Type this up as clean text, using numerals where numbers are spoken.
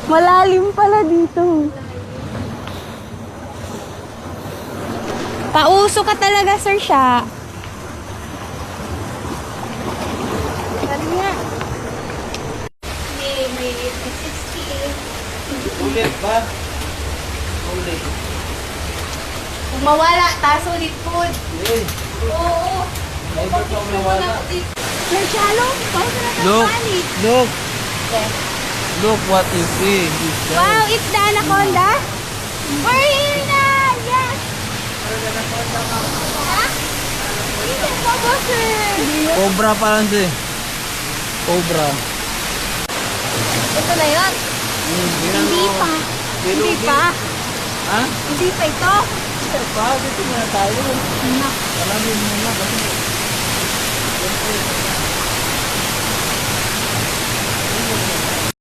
Malalim pala dito. Pauso ka talaga, Sir Sha. Ano nga? May 60. Ulit ba? Ulit. Kung mawala, taso ulit po. Eh, Oo. never pa mawala. Sir Sha, look. Pauso na sa Look, panic. look, Okay. look what you see. Wow, it's the anaconda. We're here na! Yes! Ha? It's a sir. Cobra pa lang siya. Cobra. Ito na yun. Hindi pa. Hindi pa. Ha? Hindi pa ito. Pa, dito na tayo. Anak. Alamin mo na kasi.